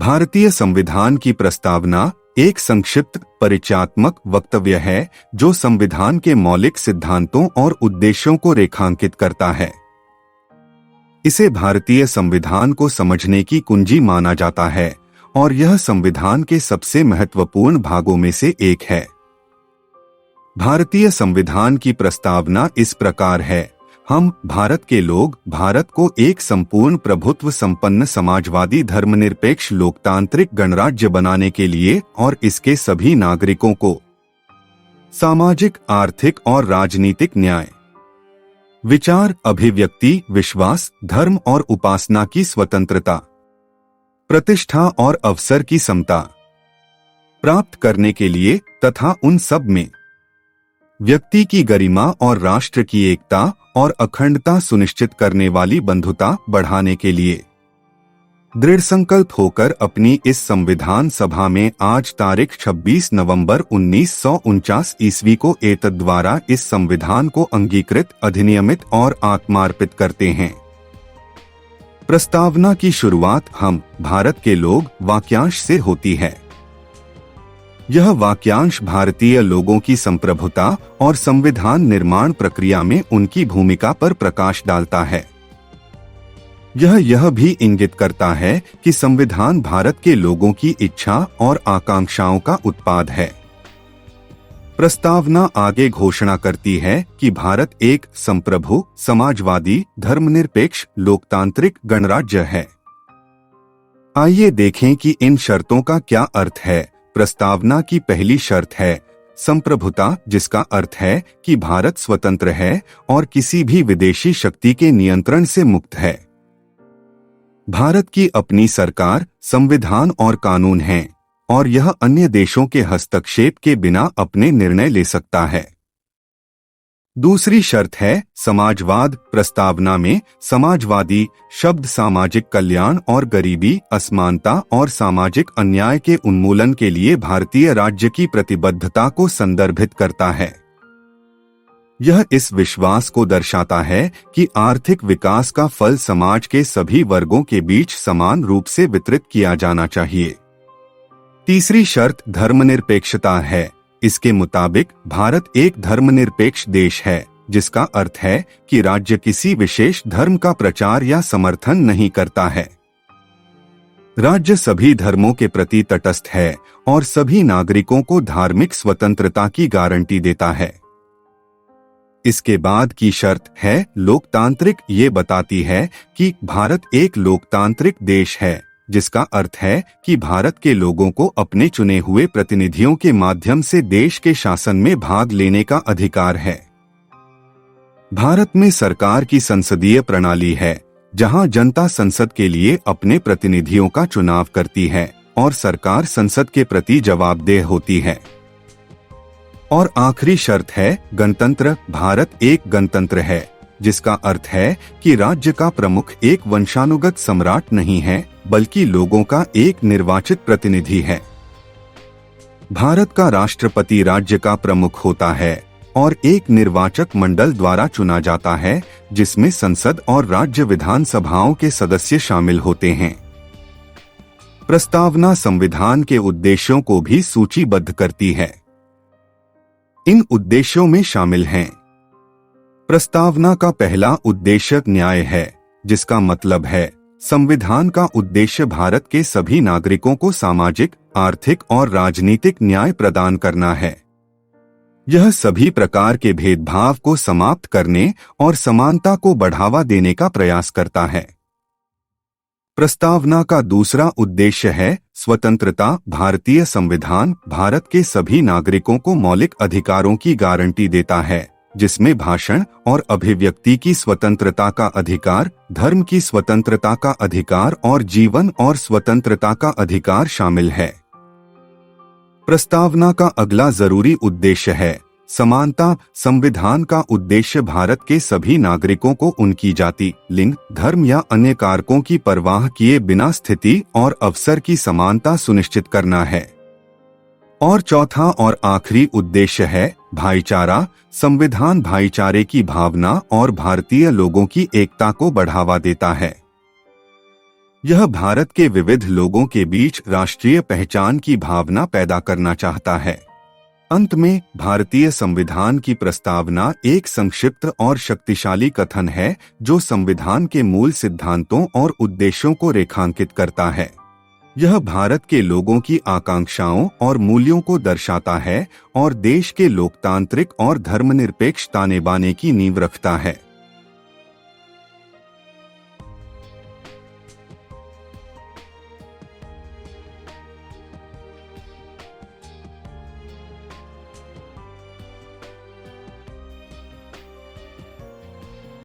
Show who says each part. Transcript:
Speaker 1: भारतीय संविधान की प्रस्तावना एक संक्षिप्त परिचयात्मक वक्तव्य है जो संविधान के मौलिक सिद्धांतों और उद्देश्यों को रेखांकित करता है। इसे भारतीय संविधान को समझने की कुंजी माना जाता है और यह संविधान के सबसे महत्वपूर्ण भागों में से एक है। भारतीय संविधान की प्रस्तावना इस प्रकार है। हम भारत के लोग भारत को एक संपूर्ण प्रभुत्व संपन्न समाजवादी धर्मनिरपेक्ष लोकतांत्रिक गणराज्य बनाने के लिए और इसके सभी नागरिकों को सामाजिक, आर्थिक और राजनीतिक न्याय, विचार, अभिव्यक्ति, विश्वास, धर्म और उपासना की स्वतंत्रता, प्रतिष्ठा और अवसर की समता प्राप्त करने के लिए तथा उन सब में व्यक्ति की गरिमा और राष्ट्र की एकता और अखंडता सुनिश्चित करने वाली बंधुता बढ़ाने के लिए दृढ़ संकल्प होकर अपनी इस संविधान सभा में आज तारीख 26 नवंबर 1949 ईस्वी को एतद द्वारा इस संविधान को अंगीकृत, अधिनियमित और आत्मार्पित करते हैं। प्रस्तावना की शुरुआत हम भारत के लोग वाक्यांश से होती है। यह वाक्यांश भारतीय लोगों की संप्रभुता और संविधान निर्माण प्रक्रिया में उनकी भूमिका पर प्रकाश डालता है। यह भी इंगित करता है कि संविधान भारत के लोगों की इच्छा और आकांक्षाओं का उत्पाद है। प्रस्तावना आगे घोषणा करती है कि भारत एक संप्रभु, समाजवादी, धर्मनिरपेक्ष, लोकतांत्रिक गणराज्य है। आइए देखें कि इन शर्तों का क्या अर्थ है। प्रस्तावना की पहली शर्त है संप्रभुता, जिसका अर्थ है कि भारत स्वतंत्र है और किसी भी विदेशी शक्ति के नियंत्रण से मुक्त है। भारत की अपनी सरकार, संविधान और कानून हैं और यह अन्य देशों के हस्तक्षेप के बिना अपने निर्णय ले सकता है। दूसरी शर्त है समाजवाद। प्रस्तावना में समाजवादी शब्द सामाजिक कल्याण और गरीबी, असमानता और सामाजिक अन्याय के उन्मूलन के लिए भारतीय राज्य की प्रतिबद्धता को संदर्भित करता है। यह इस विश्वास को दर्शाता है कि आर्थिक विकास का फल समाज के सभी वर्गों के बीच समान रूप से वितरित किया जाना चाहिए। तीसरी शर्त धर्मनिरपेक्षता है। इसके मुताबिक भारत एक धर्मनिरपेक्ष देश है, जिसका अर्थ है कि राज्य किसी विशेष धर्म का प्रचार या समर्थन नहीं करता है। राज्य सभी धर्मों के प्रति तटस्थ है और सभी नागरिकों को धार्मिक स्वतंत्रता की गारंटी देता है। इसके बाद की शर्त है लोकतांत्रिक। ये बताती है कि भारत एक लोकतांत्रिक देश है, जिसका अर्थ है कि भारत के लोगों को अपने चुने हुए प्रतिनिधियों के माध्यम से देश के शासन में भाग लेने का अधिकार है। भारत में सरकार की संसदीय प्रणाली है, जहां जनता संसद के लिए अपने प्रतिनिधियों का चुनाव करती है और सरकार संसद के प्रति जवाबदेह होती है। और आखिरी शर्त है गणतंत्र। भारत एक गणतंत्र है, जिसका अर्थ है कि राज्य का प्रमुख एक वंशानुगत सम्राट नहीं है, बल्कि लोगों का एक निर्वाचित प्रतिनिधि है। भारत का राष्ट्रपति राज्य का प्रमुख होता है और एक निर्वाचक मंडल द्वारा चुना जाता है, जिसमें संसद और राज्य विधानसभाओं के सदस्य शामिल होते हैं। प्रस्तावना संविधान के उद्देश्यों को भी सूचीबद्ध करती है। इन उद्देश्यों में शामिल हैं: प्रस्तावना का पहला उद्देश्य न्याय है, जिसका मतलब है संविधान का उद्देश्य भारत के सभी नागरिकों को सामाजिक, आर्थिक और राजनीतिक न्याय प्रदान करना है। यह सभी प्रकार के भेदभाव को समाप्त करने और समानता को बढ़ावा देने का प्रयास करता है। प्रस्तावना का दूसरा उद्देश्य है स्वतंत्रता। भारतीय संविधान भारत के सभी नागरिकों को मौलिक अधिकारों की गारंटी देता है, जिसमें भाषण और अभिव्यक्ति की स्वतंत्रता का अधिकार, धर्म की स्वतंत्रता का अधिकार और जीवन और स्वतंत्रता का अधिकार शामिल है। प्रस्तावना का अगला जरूरी उद्देश्य है समानता। संविधान का उद्देश्य भारत के सभी नागरिकों को उनकी जाति, लिंग, धर्म या अन्य कारकों की परवाह किए बिना स्थिति और अवसर की समानता सुनिश्चित करना है। और चौथा और आखिरी उद्देश्य है भाईचारा। संविधान भाईचारे की भावना और भारतीय लोगों की एकता को बढ़ावा देता है। यह भारत के विविध लोगों के बीच राष्ट्रीय पहचान की भावना पैदा करना चाहता है। अंत में भारतीय संविधान की प्रस्तावना एक संक्षिप्त और शक्तिशाली कथन है जो संविधान के मूल सिद्धांतों और उद्देश्यों को रेखांकित करता है। यह भारत के लोगों की आकांक्षाओं और मूल्यों को दर्शाता है और देश के लोकतांत्रिक और धर्मनिरपेक्ष ताने बाने की नींव रखता है।